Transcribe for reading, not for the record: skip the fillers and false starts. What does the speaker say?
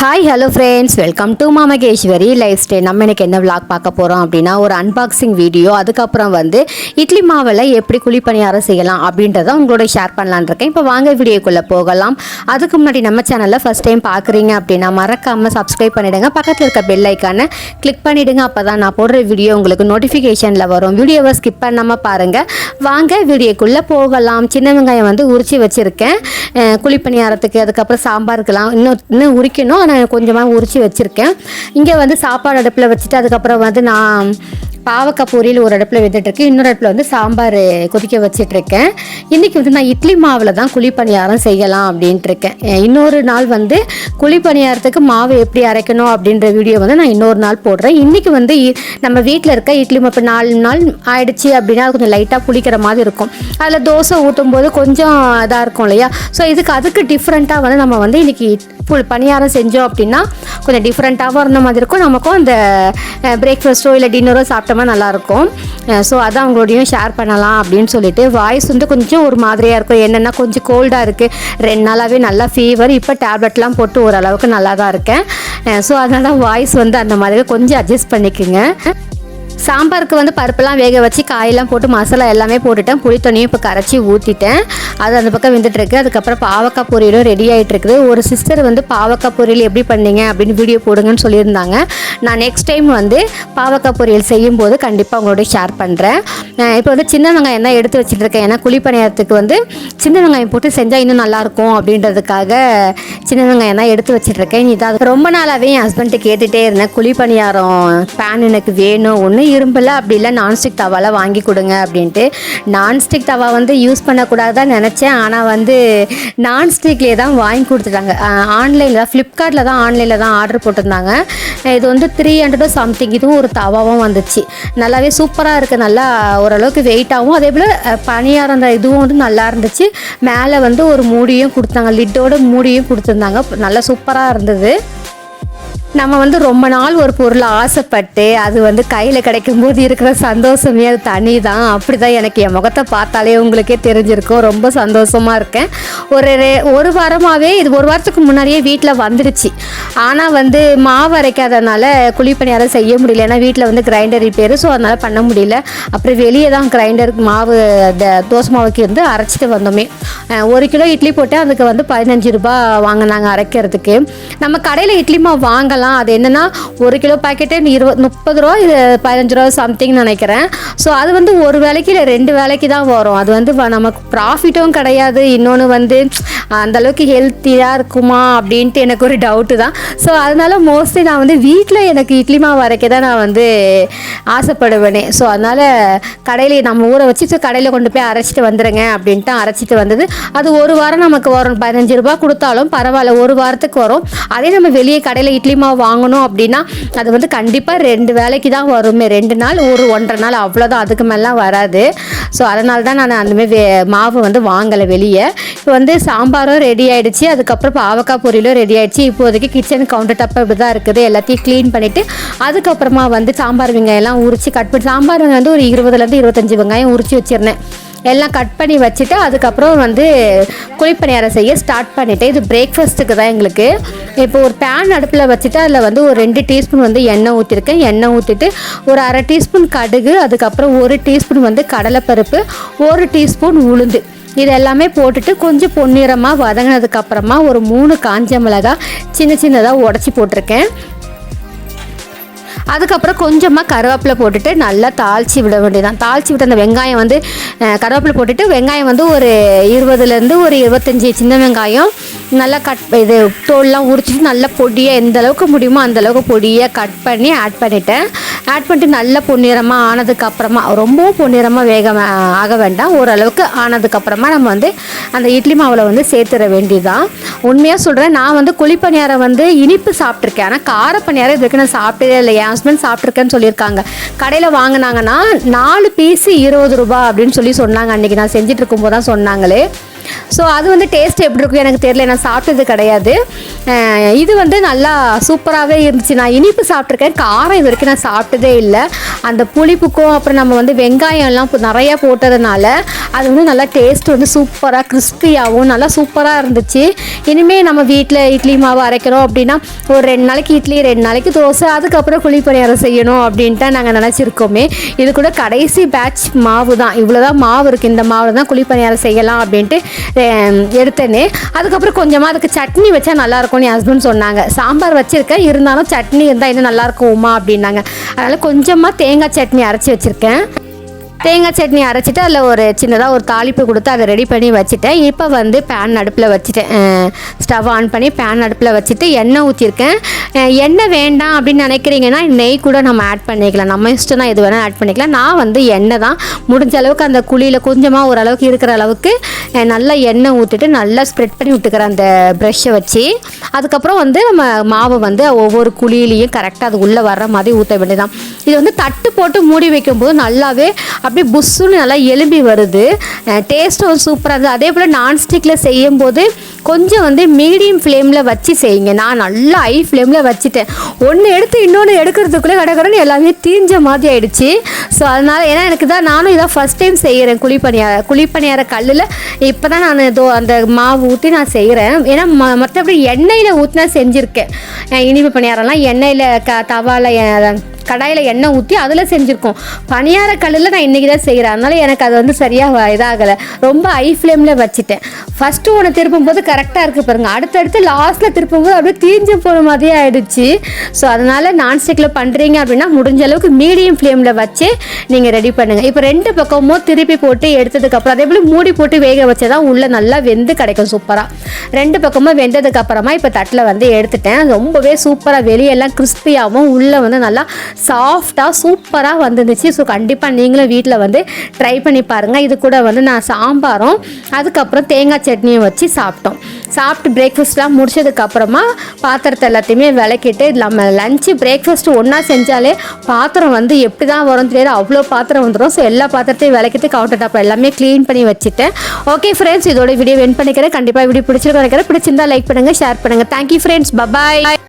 Hi hello friends, welcome to Mamaheswari lifestyle. நம்ம இன்றைக்கி என்ன விளாக் பார்க்க போகிறோம் அப்படின்னா, ஒரு அன்பாக்சிங் வீடியோ. அதுக்கப்புறம் இட்லி மாவில் எப்படி குழி பணியாரம் செய்யலாம் அப்படின்றத உங்களோட ஷேர் பண்ணலான்னு இருக்கேன். இப்போ வாங்க வீடியோக்குள்ளே போகலாம். அதுக்கு முன்னாடி நம்ம சேனலில் ஃபஸ்ட் டைம் பார்க்குறீங்க அப்படின்னா மறக்காமல் சப்ஸ்கிரைப் பண்ணிவிடுங்க. பக்கத்தில் இருக்க பெல் ஐக்கானை கிளிக் பண்ணிவிடுங்க. அப்போ தான் நான் போடுற வீடியோ உங்களுக்கு நோட்டிஃபிகேஷனில் வரும். வீடியோவை ஸ்கிப் பண்ணாமல் பாருங்கள். வாங்க வீடியோக்குள்ளே போகலாம். சின்ன வெங்காயம் உரித்து வச்சுருக்கேன் குழி பணியாரத்துக்கு. அதுக்கப்புறம் சாம்பாருக்கெல்லாம் இன்னும் உரிக்கணும். நான் கொஞ்சமாக உரித்து வச்சுருக்கேன். இங்கே சாப்பாடு அடுப்பில் வச்சுட்டு அதுக்கப்புறம் நான் பாவக்காய் பொரியல் ஒரு அடுப்பில் வெந்துட்டுருக்கு, இன்னொரு அடுப்பில் சாம்பார் கொதிக்க வச்சிட்ருக்கேன். இன்றைக்கி நான் இட்லி மாவில் தான் குழி பணியாரம் செய்யலாம் அப்படின்ட்டு இருக்கேன். இன்னொரு நாள் குழி பணியாரத்துக்கு மாவு எப்படி அரைக்கணும் அப்படின்ற வீடியோ நான் இன்னொரு நாள் போடுறேன். இன்றைக்கி நம்ம வீட்டில் இருக்க இட்லி மாவு இப்போ 4 நாள் ஆயிடுச்சு அப்படின்னா அது கொஞ்சம் லைட்டாக புளிக்கிற மாதிரி இருக்கும். அதில் தோசை ஊற்றும் போது கொஞ்சம் இதாக இருக்கும் இல்லையா? ஸோ அதுக்கு டிஃப்ரெண்ட்டாக நம்ம இன்றைக்கி பணியாரம் செஞ்சோம் அப்படின்னா கொஞ்சம் டிஃப்ரெண்ட்டாகவும் இருந்த மாதிரி இருக்கும். நமக்கும் அந்த பிரேக்ஃபாஸ்ட்டோ இல்லை டின்னரோ சாப்பிட்டோமா நல்லாயிருக்கும். ஸோ அதான் உங்களோடையும் ஷேர் பண்ணலாம் அப்படின்னு சொல்லிட்டு. வாய்ஸ் கொஞ்சம் ஒரு மாதிரியாக இருக்கும். என்னென்னா கொஞ்சம் கோல்டாக இருக்குது. 2 நாளாகவே நல்லா ஃபீவர். இப்போ டேப்லெட்லாம் போட்டு ஓரளவுக்கு நல்லா தான் இருக்கேன். ஸோ அதனால் வாய்ஸ் அந்த மாதிரி கொஞ்சம் அட்ஜஸ்ட் பண்ணிக்கோங்க. சாம்பாருக்கு பருப்பெல்லாம் வேக வச்சு காயெல்லாம் போட்டு மசாலா எல்லாமே போட்டுட்டேன். புளி தண்ணியும் இப்போ கரைச்சி ஊற்றிட்டேன். அது அந்த பக்கம் வெந்துட்டுருக்கு. அதுக்கப்புறம் பாவக்காய் பொரியலும் ரெடி ஆகிட்டு இருக்குது. ஒரு சிஸ்டர் பாவக்காய் பொரியல் எப்படி பண்ணீங்க அப்படின்னு வீடியோ போடுங்கன்னு சொல்லியிருந்தாங்க. நான் நெக்ஸ்ட் டைம் பாவக்காய் பொரியல் செய்யும்போது கண்டிப்பாக உங்களோட ஷேர் பண்ணுறேன். இப்போ சின்ன வெங்காயம் தான் எடுத்து வச்சுட்டு இருக்கேன். ஏன்னா குழி பணியாரத்துக்கு சின்ன வெங்காயம் போட்டு செஞ்சால் இன்னும் நல்லாயிருக்கும் அப்படின்றதுக்காக சின்ன வெங்காயம் தான் எடுத்து வச்சுட்ருக்கேன். இதான் ரொம்ப நாளாகவே என் ஹஸ்பண்ட்டு கேட்டுகிட்டே இருந்தேன், குழி பணியாரம் பேன் எனக்கு வேணும், ஒன்று இரும்பில் அப்படி இல்லை நான்ஸ்டிக் தவாவில் வாங்கி கொடுங்க அப்படின்ட்டு. நான்ஸ்டிக் தவா யூஸ் பண்ணக்கூடாது தான் நினச்சேன். ஆனால் நான்ஸ்டிக்லேயே தான் வாங்கி கொடுத்துட்டாங்க. ஆன்லைனில் தான், ஃப்ளிப்கார்ட்டில் தான், ஆன்லைனில் தான் ஆர்டர் போட்டிருந்தாங்க. இது 300 சம்திங். இதுவும் ஒரு தவாவும் வந்துச்சு. நல்லாவே சூப்பராக இருக்குது. நல்லா ஓரளவுக்கு வெயிட்டாகவும், அதே போல் பணியாரம் இதுவும் நல்லா இருந்துச்சு. மேலே ஒரு மூடியும் கொடுத்தாங்க, லிட்டோட மூடியும் கொடுத்துருந்தாங்க. நல்லா சூப்பராக இருந்தது. நம்ம ரொம்ப நாள் ஒரு பொருளை ஆசைப்பட்டு அது கையில் கிடைக்கும்போது இருக்கிற சந்தோஷமே அது தனி தான். அப்படி தான் எனக்கு என் முகத்தை பார்த்தாலே உங்களுக்கே தெரிஞ்சிருக்கும். ரொம்ப சந்தோஷமாக இருக்கேன். ஒரு வாரமாகவே இது ஒரு வாரத்துக்கு முன்னாடியே வீட்டில் வந்துடுச்சு. ஆனால் மாவு அரைக்காதனால குழி பணியாரம் செய்ய முடியல. ஏன்னா வீட்டில் கிரைண்டர் ரிப்பேர். ஸோ அதனால் பண்ண முடியல. அப்புறம் வெளியே தான் கிரைண்டருக்கு மாவு தோசை மாவுக்கு அரைச்சிட்டு வந்தோமே. 1 கிலோ இட்லி போட்டு அதுக்கு 15 ரூபா வாங்கினாங்க அரைக்கிறதுக்கு. நம்ம கடையில் இட்லி மாவு வாங்கலாம். அது என்னன்னா 1 கிலோ பாக்கெட்டே 30 ரூபா, இது 15 ரூபா சம்திங் நினைக்கிறேன். ஸோ அது ஒரு வேலைக்கு இல்லை 2 வேலைக்கு தான் வரும். அது நமக்கு ப்ராஃபிட்டும் கிடையாது. இன்னொன்று அந்தளவுக்கு ஹெல்த்தியாக இருக்குமா அப்படின்ட்டு எனக்கு ஒரு டவுட்டு தான். ஸோ அதனால் மோஸ்ட்லி நான் வீட்டில் எனக்கு இட்லி மாவு அரைக்க தான் நான் ஆசைப்படுவேனே. ஸோ அதனால் கடையில் நம்ம ஊரை வச்சு கடையில் கொண்டு போய் அரைச்சிட்டு வந்துடுங்க அப்படின்ட்டு அரைச்சிட்டு வந்தது. அது ஒரு வாரம் நமக்கு வரும். 15 ரூபா கொடுத்தாலும் பரவாயில்ல, ஒரு வாரத்துக்கு வரும். அதே நம்ம வெளியே கடையில் இட்லி மாவு வாங்கணும் அப்படின்னா அது கண்டிப்பாக 2 வேலைக்கு தான் வருமே. 2 நாள், ஒரு 1.5 நாள், அவ்வளோதான். அதுக்கு மேலாம் வராது. ஸோ அதனால தான் நான் அந்தமாதிரி மாவு வாங்கலை வெளியே. இப்போ சாம்பாரும் ரெடி ஆகிடுச்சு. அதுக்கப்புறம் பாவக்காய் பொரியலும் ரெடி ஆகிடுச்சு. இப்போதைக்கு கிச்சன் கவுண்டர் டப் இப்படி தான் இருக்குது. எல்லாத்தையும் க்ளீன் பண்ணிவிட்டு அதுக்கப்புறமா சாம்பார் வெங்காயம்லாம் உரித்து கட் பண்ணி, சாம்பார் வெங்காயம் ஒரு 20லேருந்து 25 வெங்காயம் உரித்து வச்சுருந்தேன். எல்லாம் கட் பண்ணி வச்சுட்டு அதுக்கப்புறம் குழி பணியாரம் செய்ய ஸ்டார்ட் பண்ணிவிட்டேன். இது பிரேக்ஃபாஸ்ட்டுக்கு தான் எங்களுக்கு. இப்போ ஒரு பேன் அடுப்பில் வச்சுட்டு அதில் ஒரு 2 டீஸ்பூன் எண்ணெய் ஊற்றிருக்கேன். எண்ணெய் ஊற்றிட்டு ஒரு 1/2 டீஸ்பூன் கடுகு, அதுக்கப்புறம் 1 டீஸ்பூன் கடலைப்பருப்பு, 1 டீஸ்பூன் உளுந்து, இது எல்லாமே போட்டுட்டு கொஞ்சம் பொன்னிறமாக வதங்கினதுக்கப்புறமா ஒரு 3 காஞ்ச மிளகாய் சின்ன சின்னதாக உடச்சி போட்டிருக்கேன். அதுக்கப்புறம் கொஞ்சமாக கருவேப்பிலை போட்டுட்டு நல்லா தாளித்து விட வேண்டியதான். தாளித்து விட்டு அந்த வெங்காயம் கருவேப்பிலை போட்டுட்டு வெங்காயம் ஒரு 20லேருந்து ஒரு 25 சின்ன வெங்காயம் நல்லா இது தோல்லாம் உரிச்சிட்டு நல்லா பொடியாக எந்த அளவுக்கு முடியுமோ அந்தளவுக்கு பொடியாக கட் பண்ணி ஆட் பண்ணிவிட்டு நல்லா பொன்னிறமாக ஆனதுக்கப்புறமா, ரொம்பவும் பொன்னிறமாக ஆக வேண்டாம், ஓரளவுக்கு ஆனதுக்கப்புறமா நம்ம அந்த இட்லி மாவில் சேர்த்துற வேண்டியதுதான். உண்மையாக சொல்கிறேன், நான் குழி பணியாரம் இனிப்பு சாப்பிட்ருக்கேன். ஆனால் கார பணியாரம் இது வரைக்கும் நான் சாப்பிட்டதே இல்லை. என் ஹஸ்பண்ட் சாப்பிட்ருக்கேன்னு சொல்லியிருக்காங்க. கடையில் வாங்கினாங்கன்னா 4 பீஸு 20 ரூபா அப்படின்னு சொன்னாங்க. அன்றைக்கி நான் செஞ்சுட்டு இருக்கும்போது தான் சொன்னாங்களே. ஸோ அது வந்து டேஸ்ட் எப்படி இருக்கும் எனக்கு தெரியல, நான் சாப்பிட்டது கிடையாது. இது வந்து நல்லா சூப்பராகவே இருந்துச்சு. நான் இனிப்பு சாப்பிட்ருக்கேன், காரம் இது வரைக்கும் நான் சாப்பிட்டதே இல்லை. அந்த புளிப்புக்கும் அப்புறம் நம்ம வந்து வெங்காயம்லாம் நிறையா போட்டதுனால அது வந்து நல்லா டேஸ்ட் வந்து சூப்பராக கிறிஸ்பியாகவும் நல்லா சூப்பராக இருந்துச்சு. இனிமேல் நம்ம வீட்டில் இட்லி மாவு அரைக்கிறோம் அப்படின்னா ஒரு 2 நாளைக்கு இட்லி 2 நாளைக்கு தோசை, அதுக்கப்புறம் குழிப்பணியாரம் செய்யணும் அப்படின்ட்டு நாங்கள் நினச்சிருக்கோமே. இது கூட கடைசி பேட்ச் மாவு தான், இவ்வளோதான் மாவு இருக்குது, இந்த மாவில் தான் குழிப்பணியாரம் செய்யலாம் அப்படின்ட்டு எடுத்தேனே. அதுக்கப்புறம் கொஞ்சமாக அதுக்கு சட்னி வச்சா நல்லாயிருக்கும்னு என் ஹஸ்பண்ட் சொன்னாங்க. சாம்பார் வச்சுருக்கேன், இருந்தாலும் சட்னி இருந்தால் இன்னும் நல்லாயிருக்கும் உமா அப்படின்னாங்க. அதனால் கொஞ்சமாக தேங்காய் சட்னி அரைச்சி வச்சுருக்கேன். தேங்காய் சட்னி அரைச்சிட்டு அதில் ஒரு சின்னதாக ஒரு தாளிப்பு கொடுத்து அதை ரெடி பண்ணி வச்சுட்டேன். இப்போ வந்து பேன் அடுப்பில் வச்சுட்டேன், ஸ்டவ் ஆன் பண்ணி பேன் அடுப்பில் வச்சுட்டு எண்ணெய் ஊற்றிருக்கேன். எண்ணெய் வேண்டாம் அப்படின்னு நினைக்கிறீங்கன்னா நெய் கூட நம்ம ஆட் பண்ணிக்கலாம், நம்ம இஷ்டம் தான், எது வேணால் ஆட் பண்ணிக்கலாம். நான் வந்து எண்ணெய் தான் முடிஞ்ச அளவுக்கு அந்த குழியில் கொஞ்சமாக ஓரளவுக்கு இருக்கிற அளவுக்கு நல்லா எண்ணெய் ஊற்றிட்டு நல்லா ஸ்ப்ரெட் பண்ணி விட்டுக்கிறேன் அந்த ப்ரெஷ்ஷை வச்சு. அதுக்கப்புறம் வந்து நம்ம மாவை வந்து ஒவ்வொரு குழியிலையும் கரெக்டாக அது உள்ளே வர்ற மாதிரி ஊற்ற வேண்டியதான். இது வந்து தட்டு போட்டு மூடி வைக்கும்போது நல்லாவே அப்படியே புஷ்ஷுன்னு நல்லா எலும்பி வருது, டேஸ்ட்டும் சூப்பராக இருந்தது. அதே போல் நான்ஸ்டிக்கில் செய்யும்போது கொஞ்சம் வந்து மீடியம் ஃப்ளேமில் வச்சு செய்யுங்க. நான் நல்லா ஹை ஃப்ளேமில் வச்சுட்டேன், ஒன்று எடுத்து இன்னொன்று எடுக்கிறதுக்குள்ளே கடற்கடன்னு எல்லாமே தீஞ்ச மாதிரி ஆகிடுச்சு. ஸோ அதனால் ஏன்னா எனக்கு தான் நானும் இதான் ஃபஸ்ட் டைம் செய்கிறேன் குழிப்பணியார கல்லில். இப்போ தான் நான் அந்த மாவு ஊற்றி நான் செய்கிறேன். ஏன்னா மற்றபடி எண்ணெயில் ஊற்றினா செஞ்சுருக்கேன், இனிப்பு பணியாரம்லாம் எண்ணெயில் தவாவில் கடாயில் எண்ணெய் ஊற்றி அதில் செஞ்சுருக்கோம். பனியாரக்கல்லில் நான் இன்றைக்கி தான் செய்கிறேன், அதனால் எனக்கு அது வந்து சரியாக இதாகலை, ரொம்ப ஹை ஃப்ளேமில் வச்சுட்டேன். ஃபஸ்ட்டு ஒன்று திருப்பும்போது கரெக்டாக இருக்குது பாருங்கள், அடுத்தடுத்து லாஸ்ட்டில் திருப்பும்போது அப்படியே தீஞ்சு போகிற மாதிரியே ஆகிடுச்சு. ஸோ அதனால் நான்ஸ்டிக்கில் பண்ணுறீங்க அப்படின்னா முடிஞ்ச அளவுக்கு மீடியம் ஃப்ளேமில் வச்சு நீங்கள் ரெடி பண்ணுங்கள். இப்போ 2 பக்கமும் திருப்பி போட்டு எடுத்ததுக்கப்புறம் அதே போல் மூடி போட்டு வேக வச்சா தான் உள்ளே நல்லா வெந்து கிடைக்கும் சூப்பராக. 2 பக்கமும் வெந்ததுக்கப்புறமா இப்போ தட்டில் வந்து எடுத்துட்டேன். ரொம்பவே சூப்பராக வெளியெல்லாம் கிறிஸ்பியாகவும் உள்ளே வந்து நல்லா சாஃப்டாக சூப்பராக வந்துருந்துச்சு. ஸோ கண்டிப்பாக நீங்களும் வீட்டில் வந்து ட்ரை பண்ணி பாருங்கள். இது கூட வந்து நான் சாம்பாரும் அதுக்கப்புறம் தேங்காய் சட்னியும் வச்சு சாப்பிட்டோம். சாப்பிட்டு பிரேக்ஃபாஸ்ட்லாம் முடிச்சதுக்கப்புறமா பாத்திரத்தை எல்லாத்தையுமே விளக்கிட்டு நம்ம லஞ்சு பிரேக்ஃபாஸ்ட்டு ஒன்றா செஞ்சாலே பாத்திரம் வந்து எப்படி தான் வரும் தெரியாது, அவ்வளோ பாத்திரம் வந்துடும். ஸோ எல்லா பாத்திரத்தையும் விளக்கிட்டு கவுண்டர் டாப் எல்லாமே க்ளீன் பண்ணி வச்சுட்டேன். ஓகே ஃப்ரெண்ட்ஸ், இதோட வீடியோ வென் பண்ணிக்கிறேன். கண்டிப்பாக வீடியோ பிடிச்சிருக்கேன் நினைக்கிறேன். பிடிச்சிருந்தா லைக் பண்ணுங்கள், ஷேர் பண்ணுங்கள். Thank you friends, bye bye.